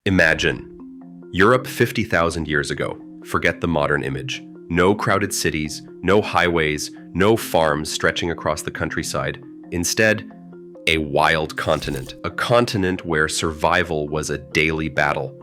Imagine Europe 50,000 years ago. Forget the modern image. No crowded cities, no highways, no farms stretching across the countryside. Instead, a wild continent, a continent where survival was a daily battle.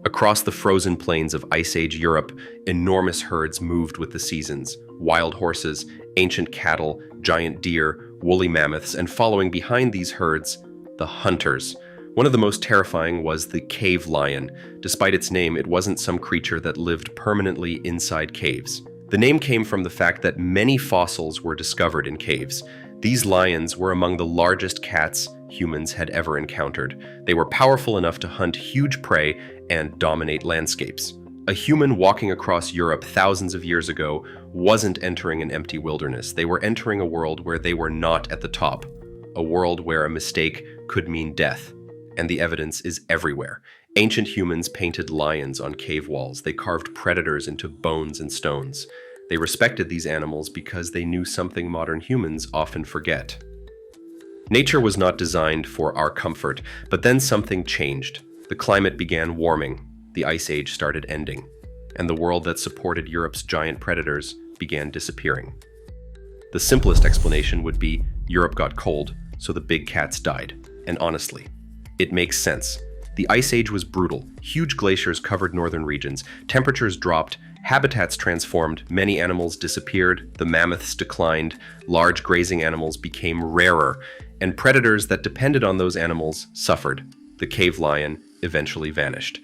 Across the frozen plains of Ice Age Europe, enormous herds moved with the seasons. Wild horses, ancient cattle, giant deer, woolly mammoths, and following behind these herds, the hunters. One of the most terrifying was the cave lion. Despite its name, it wasn't some creature that lived permanently inside caves. The name came from the fact that many fossils were discovered in caves. These lions were among the largest cats humans had ever encountered. They were powerful enough to hunt huge prey and dominate landscapes. A human walking across Europe thousands of years ago wasn't entering an empty wilderness. They were entering a world where they were not at the top, a world where a mistake could mean death. And the evidence is everywhere. Ancient humans painted lions on cave walls. They carved predators into bones and stones. They respected these animals because they knew something modern humans often forget. Nature was not designed for our comfort, but then something changed. The climate began warming, the Ice Age started ending, and the world that supported Europe's giant predators began disappearing. The simplest explanation would be Europe got cold, so the big cats died. And honestly, it makes sense. The Ice Age was brutal. Huge glaciers covered northern regions. Temperatures dropped. Habitats transformed. Many animals disappeared. The mammoths declined. Large grazing animals became rarer. And predators that depended on those animals suffered. The cave lion eventually vanished.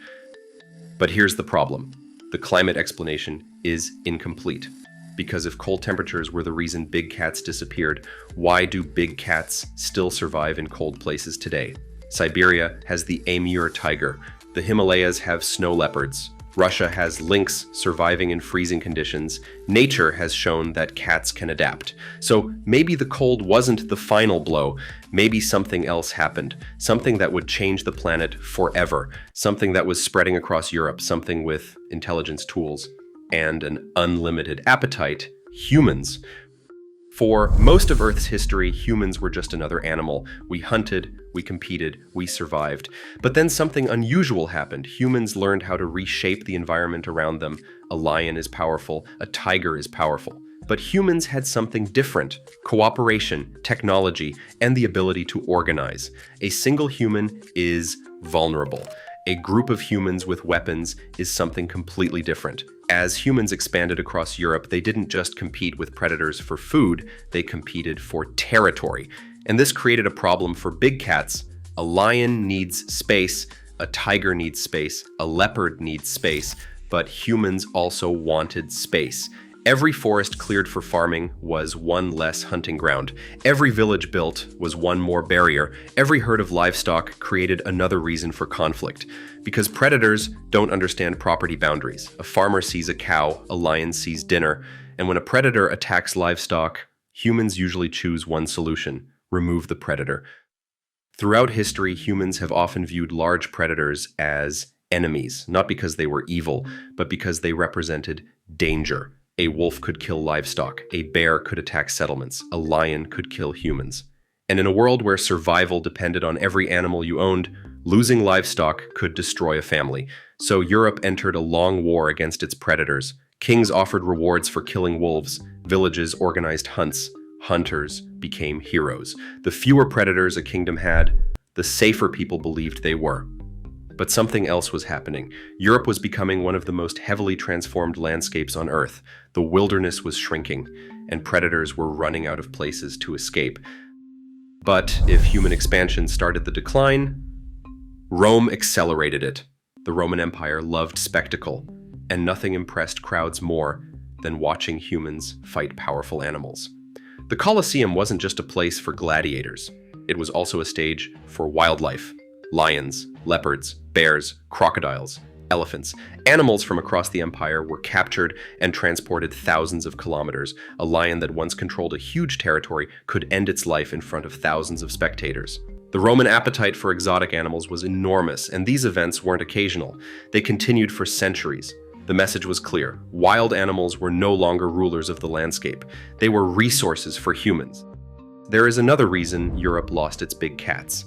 But here's the problem. The climate explanation is incomplete. Because if cold temperatures were the reason big cats disappeared, why do big cats still survive in cold places today? Siberia has the Amur tiger. The Himalayas have snow leopards. Russia has lynx surviving in freezing conditions. Nature has shown that cats can adapt. So maybe the cold wasn't the final blow. Maybe something else happened. Something that would change the planet forever. Something that was spreading across Europe. Something with intelligence tools and an unlimited appetite. Humans. For most of Earth's history, humans were just another animal. We hunted, we competed, we survived. But then something unusual happened. Humans learned how to reshape the environment around them. A lion is powerful, a tiger is powerful. But humans had something different: cooperation, technology, and the ability to organize. A single human is vulnerable. A group of humans with weapons is something completely different. As humans expanded across Europe, they didn't just compete with predators for food, they competed for territory. And this created a problem for big cats. A lion needs space, a tiger needs space, a leopard needs space, but humans also wanted space. Every forest cleared for farming was one less hunting ground. Every village built was one more barrier. Every herd of livestock created another reason for conflict. Because predators don't understand property boundaries. A farmer sees a cow, a lion sees dinner, and when a predator attacks livestock, humans usually choose one solution: remove the predator. Throughout history, humans have often viewed large predators as enemies, not because they were evil, but because they represented danger. A wolf could kill livestock, a bear could attack settlements, a lion could kill humans. And in a world where survival depended on every animal you owned, losing livestock could destroy a family. So Europe entered a long war against its predators. Kings offered rewards for killing wolves, villages organized hunts, hunters became heroes. The fewer predators a kingdom had, the safer people believed they were. But something else was happening. Europe was becoming one of the most heavily transformed landscapes on Earth. The wilderness was shrinking, and predators were running out of places to escape. But if human expansion started the decline, Rome accelerated it. The Roman Empire loved spectacle, and nothing impressed crowds more than watching humans fight powerful animals. The Colosseum wasn't just a place for gladiators. It was also a stage for wildlife. Lions, leopards, bears, crocodiles, elephants. Animals from across the empire were captured and transported thousands of kilometers. A lion that once controlled a huge territory could end its life in front of thousands of spectators. The Roman appetite for exotic animals was enormous, and these events weren't occasional. They continued for centuries. The message was clear. Wild animals were no longer rulers of the landscape. They were resources for humans. There is another reason Europe lost its big cats.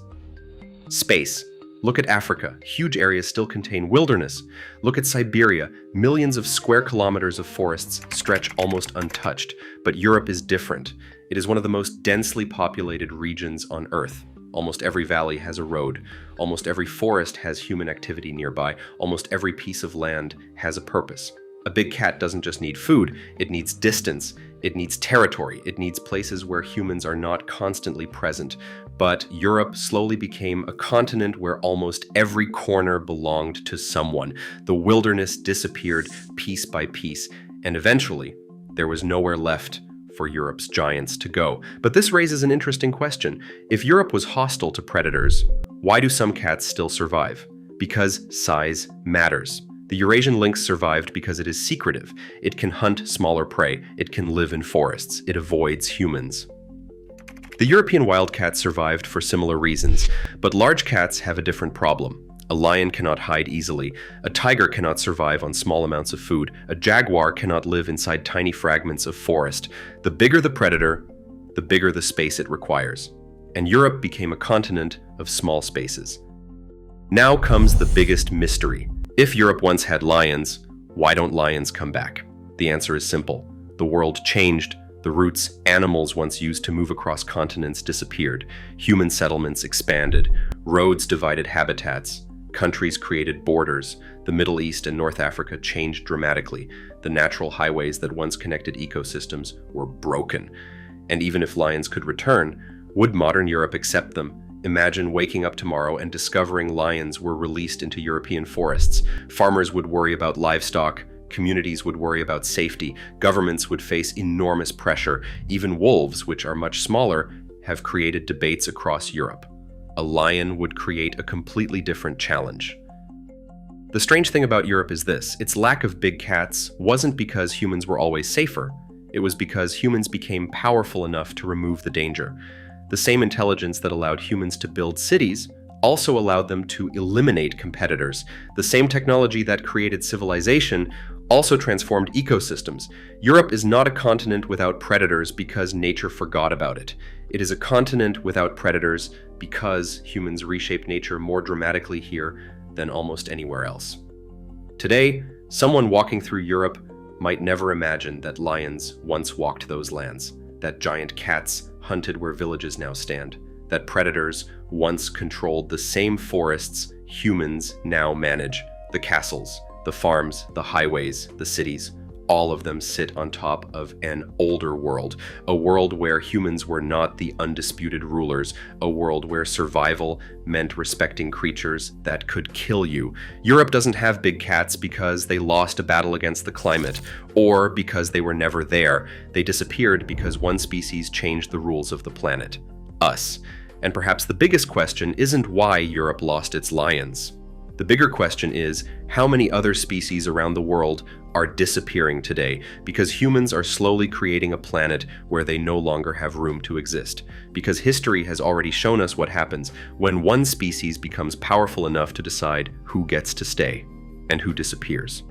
Space. Look at Africa. Huge areas still contain wilderness. Look at Siberia. Millions of square kilometers of forests stretch almost untouched. But Europe is different. It is one of the most densely populated regions on Earth. Almost every valley has a road. Almost every forest has human activity nearby. Almost every piece of land has a purpose. A big cat doesn't just need food, it needs distance, it needs territory, it needs places where humans are not constantly present. But Europe slowly became a continent where almost every corner belonged to someone. The wilderness disappeared piece by piece, and eventually, there was nowhere left for Europe's giants to go. But this raises an interesting question. If Europe was hostile to predators, why do some cats still survive? Because size matters. The Eurasian lynx survived because it is secretive. It can hunt smaller prey. It can live in forests. It avoids humans. The European wildcat survived for similar reasons, but large cats have a different problem. A lion cannot hide easily. A tiger cannot survive on small amounts of food. A jaguar cannot live inside tiny fragments of forest. The bigger the predator, the bigger the space it requires. And Europe became a continent of small spaces. Now comes the biggest mystery. If Europe once had lions, why don't lions come back? The answer is simple. The world changed. The routes animals once used to move across continents disappeared. Human settlements expanded. Roads divided habitats. Countries created borders. The Middle East and North Africa changed dramatically. The natural highways that once connected ecosystems were broken. And even if lions could return, would modern Europe accept them? Imagine waking up tomorrow and discovering lions were released into European forests. Farmers would worry about livestock, communities would worry about safety, governments would face enormous pressure. Even wolves, which are much smaller, have created debates across Europe. A lion would create a completely different challenge. The strange thing about Europe is this: its lack of big cats wasn't because humans were always safer. It was because humans became powerful enough to remove the danger. The same intelligence that allowed humans to build cities also allowed them to eliminate competitors. The same technology that created civilization also transformed ecosystems. Europe is not a continent without predators because nature forgot about it. It is a continent without predators because humans reshaped nature more dramatically here than almost anywhere else. Today, someone walking through Europe might never imagine that lions once walked those lands, that giant cats hunted where villages now stand, that predators once controlled the same forests humans now manage. The castles, the farms, the highways, the cities, all of them sit on top of an older world, a world where humans were not the undisputed rulers, a world where survival meant respecting creatures that could kill you. Europe doesn't have big cats because they lost a battle against the climate, or because they were never there. They disappeared because one species changed the rules of the planet: us. And perhaps the biggest question isn't why Europe lost its lions. The bigger question is how many other species around the world are disappearing today because humans are slowly creating a planet where they no longer have room to exist. Because history has already shown us what happens when one species becomes powerful enough to decide who gets to stay and who disappears.